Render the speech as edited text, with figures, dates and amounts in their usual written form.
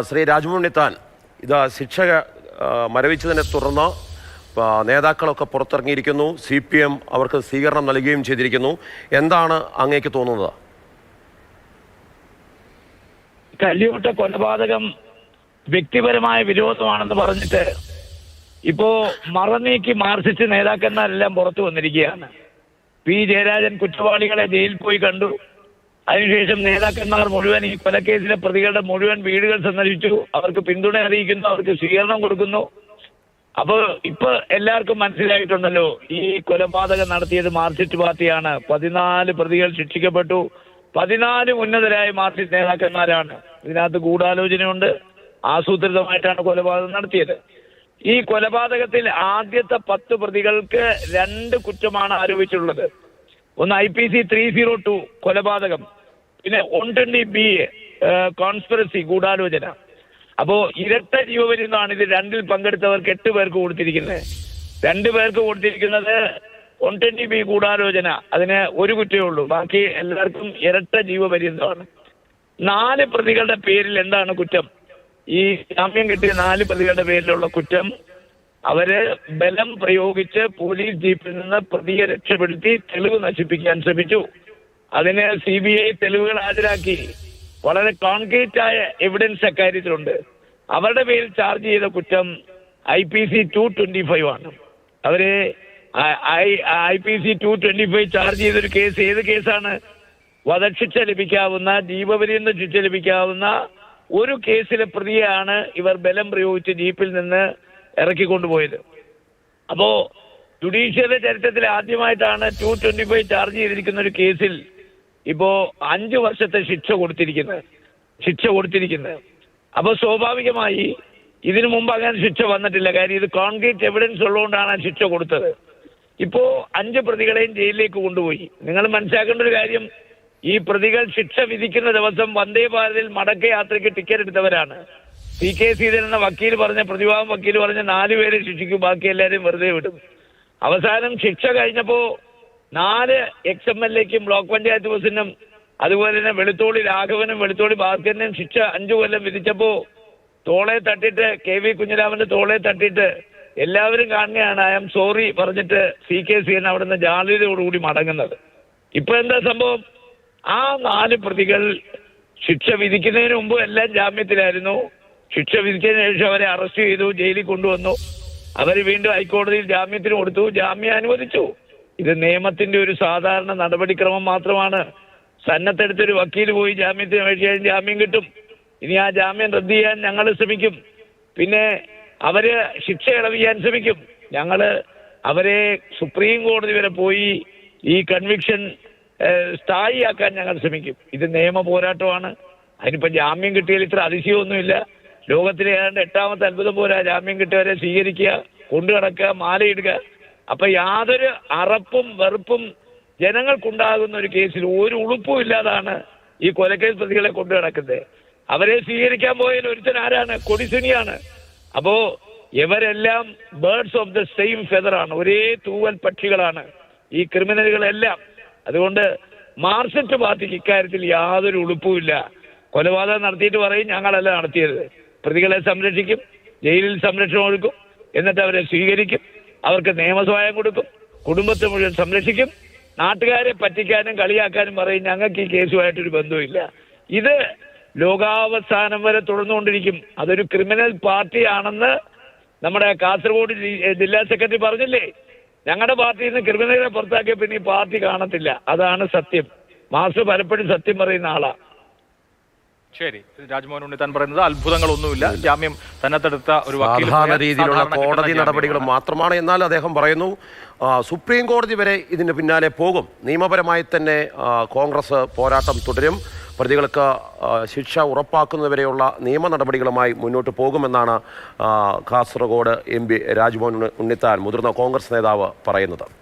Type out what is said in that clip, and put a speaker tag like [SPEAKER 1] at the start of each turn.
[SPEAKER 1] ശ്രീ രാജ്മോഹൻ ഉണ്ണിത്താൻ, ഇത് ശിക്ഷ മരവിച്ചതിനെ തുടർന്ന് നേതാക്കളൊക്കെ പുറത്തിറങ്ങിയിരിക്കുന്നു. CPM അവർക്ക് സ്വീകരണം നൽകുകയും ചെയ്തിരിക്കുന്നു. എന്താണ് അങ്ങേക്ക് തോന്നുന്നത്?
[SPEAKER 2] കല്ലിയോട്ട കൊലപാതകം വ്യക്തിപരമായ വിരോധമാണെന്ന് പറഞ്ഞിട്ട് ഇപ്പോ മറനീക്കി മാർസിസ്റ്റ് നേതാക്കന്മാരെല്ലാം പുറത്തു വന്നിരിക്കുകയാണ്. പി ജയരാജൻ കുറ്റവാളികളെ ജയിലിൽ പോയി കണ്ടു. അതിനുശേഷം നേതാക്കന്മാർ മുഴുവൻ ഈ കൊലക്കേസിലെ പ്രതികളുടെ മുഴുവൻ വീടുകൾ സന്ദർശിച്ചു. അവർക്ക് പിന്തുണ അറിയിക്കുന്നു, അവർക്ക് സ്വീകരണം കൊടുക്കുന്നു. അപ്പോൾ ഇപ്പൊ എല്ലാവർക്കും മനസ്സിലായിട്ടുണ്ടല്ലോ, ഈ കൊലപാതകം നടത്തിയത് മാർക്സിസ്റ്റ് പാർട്ടിയാണ്. 14 പ്രതികൾ ശിക്ഷിക്കപ്പെട്ടു. 14 ഉന്നതരായ മാർക്സിസ്റ്റ് നേതാക്കന്മാരാണ്. ഇതിനകത്ത് ഗൂഢാലോചനയുണ്ട്. ആസൂത്രിതമായിട്ടാണ് കൊലപാതകം നടത്തിയത്. ഈ കൊലപാതകത്തിൽ ആദ്യത്തെ 10 പ്രതികൾക്ക് 2 കുറ്റമാണ് ആരോപിച്ചിട്ടുള്ളത്. ഒന്ന് IPC 302 കൊലപാതകം, പിന്നെ 120B കോൺസ്പിറസി ഗൂഢാലോചന. അപ്പോ ഇരട്ട ജീവപര്യന്തമാണ് ഇത്. 2ൽ പങ്കെടുത്തവർക്ക് 8 പേർക്ക് കൊടുത്തിരിക്കുന്നത്. 2 പേർക്ക് കൊടുത്തിരിക്കുന്നത് 120B ഗൂഢാലോചന, അതിന് 1 കുറ്റമേ ഉള്ളൂ. ബാക്കി എല്ലാവർക്കും ഇരട്ട ജീവപര്യന്തമാണ്. 4 പ്രതികളുടെ പേരിൽ എന്താണ് കുറ്റം? ഈ ജാമ്യം കിട്ടിയ 4 പ്രതികളുടെ പേരിലുള്ള കുറ്റം, അവര് ബലം പ്രയോഗിച്ച് പോലീസ് ജീപ്പിൽ നിന്ന് പ്രതിയെ രക്ഷപ്പെടുത്തി തെളിവ് നശിപ്പിക്കാൻ ശ്രമിച്ചു. അതിന് CBI തെളിവുകൾ ഹാജരാക്കി. വളരെ കോൺക്രീറ്റ് ആയ എവിഡൻസ് അക്കാര്യത്തിലുണ്ട്. അവരുടെ പേരിൽ ചാർജ് ചെയ്ത കുറ്റം IPC 225 ആണ്. അവര് IPC 225 ചാർജ് ചെയ്തൊരു കേസ് ഏത് കേസാണ്? വധശിക്ഷ ലഭിക്കാവുന്ന, ജീവപര്യന്തം ശിക്ഷ ലഭിക്കാവുന്ന ഒരു കേസിലെ പ്രതിയാണ് ഇവർ ബലം പ്രയോഗിച്ച് ജീപ്പിൽ നിന്ന് ഇറക്കിക്കൊണ്ടുപോയത്. അപ്പോ ജുഡീഷ്യറി ചരിത്രത്തിൽ ആദ്യമായിട്ടാണ് 225 ചാർജ് ചെയ്തിരിക്കുന്ന ഒരു കേസിൽ ഇപ്പോ 5 വർഷത്തെ ശിക്ഷ കൊടുത്തിരിക്കുന്നത്. അപ്പൊ സ്വാഭാവികമായി ഇതിനു മുമ്പ് അങ്ങനെ ശിക്ഷ വന്നിട്ടില്ല. കാര്യം ഇത് കോൺക്രീറ്റ് എവിഡൻസ് ഉള്ളതുകൊണ്ടാണ് ശിക്ഷ കൊടുത്തത്. ഇപ്പോ 5 പ്രതികളെയും ജയിലിലേക്ക് കൊണ്ടുപോയി. നിങ്ങൾ മനസ്സിലാക്കേണ്ട ഒരു കാര്യം, ഈ പ്രതികൾ ശിക്ഷ വിധിക്കുന്ന ദിവസം വന്ദേ ഭാരതിൽ മടക്ക യാത്രയ്ക്ക് ടിക്കറ്റ് എടുത്തവരാണ്. CK ശ്രീധരൻ എന്ന വക്കീൽ പറഞ്ഞ, പ്രതിഭാഗം വക്കീൽ പറഞ്ഞ 4 പേരെ ശിക്ഷിക്കും, ബാക്കി എല്ലാവരും വെറുതെ വിടും. അവസാനം ശിക്ഷ കഴിഞ്ഞപ്പോ 4 XMLAക്കും ബ്ലോക്ക് പഞ്ചായത്ത് പ്രസിഡന്റും അതുപോലെ തന്നെ വെളുത്തോളി രാഘവനും വെളുത്തോളി ഭാസ്കരനും ശിക്ഷ 5 കൊല്ലം വിധിച്ചപ്പോ തോളെ തട്ടിട്ട്, KV കുഞ്ഞിരാമന്റെ തോളെ തട്ടിട്ട് എല്ലാവരും കാണുകയാണ് I am sorry പറഞ്ഞിട്ട് CK ശ്രീധരൻ അവിടുന്ന് ജാള്യതയോടുകൂടി മടങ്ങുന്നത്. ഇപ്പൊ എന്താ സംഭവം? ആ 4 പ്രതികൾ ശിക്ഷ വിധിക്കുന്നതിന് മുമ്പ് എല്ലാം ജാമ്യത്തിലായിരുന്നു. ശിക്ഷ വിധിച്ചതിന് ശേഷം അവരെ അറസ്റ്റ് ചെയ്തു, ജയിലിൽ കൊണ്ടുവന്നു. അവർ വീണ്ടും ഹൈക്കോടതിയിൽ ജാമ്യത്തിന് കൊടുത്തു, ജാമ്യം അനുവദിച്ചു. ഇത് നിയമത്തിന്റെ ഒരു സാധാരണ നടപടിക്രമം മാത്രമാണ്. സന്നദ്ധെടുത്തൊരു വക്കീൽ പോയി ജാമ്യത്തിന് അപേക്ഷിച്ചാൽ ജാമ്യം കിട്ടും. ഇനി ആ ജാമ്യം റദ്ദ് ചെയ്യാൻ ഞങ്ങൾ ശ്രമിക്കും. പിന്നെ അവര് ശിക്ഷ ഇളവ് ചെയ്യാൻ ശ്രമിക്കും. അവരെ സുപ്രീം കോടതി വരെ പോയി ഈ കൺവിക്ഷൻ സ്ഥായിയാക്കാൻ ഞങ്ങൾ ശ്രമിക്കും. ഇത് നിയമ പോരാട്ടമാണ്. അതിനിപ്പോ ജാമ്യം കിട്ടിയാൽ ഇത്ര അതിശയമൊന്നുമില്ല. ലോകത്തിലെ ഏതാണ്ട് 8ാമത്തെ അത്ഭുതം പോരാ ജാമ്യം കിട്ടിയവരെ സ്വീകരിക്കുക, കൊണ്ടു നടക്കുക, മാലയിടുക. അപ്പൊ യാതൊരു അറപ്പും വെറുപ്പും ജനങ്ങൾക്കുണ്ടാകുന്ന ഒരു കേസിൽ ഒരു ഉളുപ്പും ഇല്ലാതാണ് ഈ കൊലക്കേസ് പ്രതികളെ കൊണ്ടു നടക്കുന്നത്. അവരെ സ്വീകരിക്കാൻ പോയാൽ ഒരുത്തൻ ആരാണ്? കൊടിസുനിയാണ്. അപ്പോ ഇവരെല്ലാം ബേർഡ്സ് ഓഫ് ദ സെയിം ഫെദറാണ്, ഒരേ തൂവൽ പക്ഷികളാണ് ഈ ക്രിമിനലുകളെല്ലാം. അതുകൊണ്ട് മാർക്സിസ്റ്റ് പാർട്ടിക്ക് ഇക്കാര്യത്തിൽ യാതൊരു ഉളുപ്പുമില്ല. കൊലപാതകം നടത്തിയിട്ട് പറയും ഞങ്ങളല്ല നടത്തിയത്. പ്രതികളെ സംരക്ഷിക്കും, ജയിലിൽ സംരക്ഷണം കൊടുക്കും, എന്നിട്ട് അവരെ സ്വീകരിക്കും, അവർക്ക് നിയമസഹായം കൊടുക്കും, കുടുംബത്തെ മുഴുവൻ സംരക്ഷിക്കും. നാട്ടുകാരെ പറ്റിക്കാനും കളിയാക്കാനും പറയും ഞങ്ങൾക്ക് ഈ കേസുമായിട്ടൊരു ബന്ധവുമില്ല. ഇത് ലോകാവസാനം വരെ തുടർന്നുകൊണ്ടിരിക്കും. അതൊരു ക്രിമിനൽ പാർട്ടിയാണെന്ന് നമ്മുടെ കാസർഗോഡ് ജില്ലാ സെക്രട്ടറി പറഞ്ഞില്ലേ? ഞങ്ങളുടെ പാർട്ടിയിൽ നിന്ന് ക്രിമിനലുകളെ പുറത്താക്കിയ പിന്നെ ഈ പാർട്ടി കാണത്തില്ല. അതാണ് സത്യം. മാസ്റ്റർ പലപ്പോഴും സത്യം പറയുന്ന ആളാ.
[SPEAKER 3] ശരി, രാജ്മോഹൻ ഉണ്ണിത്താൻ പറയുന്നത് അത്ഭുതങ്ങളൊന്നുമില്ല, ജാമ്യം തന്നെടുത്ത ഒരു
[SPEAKER 1] സാധാരണ രീതിയിലുള്ള കോടതി നടപടികൾ മാത്രമാണ്. എന്നാൽ അദ്ദേഹം പറയുന്നു സുപ്രീം കോടതി വരെ ഇതിന് പിന്നാലെ പോകും. നിയമപരമായി തന്നെ കോൺഗ്രസ് പോരാട്ടം തുടരും. പ്രതികൾക്ക് ശിക്ഷ ഉറപ്പാക്കുന്നതുവരെയുള്ള നിയമ നടപടികളുമായി മുന്നോട്ട് പോകുമെന്നാണ് കാസർഗോഡ് MP രാജ്മോഹൻ ഉണ്ണിത്താൻ, മുതിർന്ന കോൺഗ്രസ് നേതാവ്, പറയുന്നത്.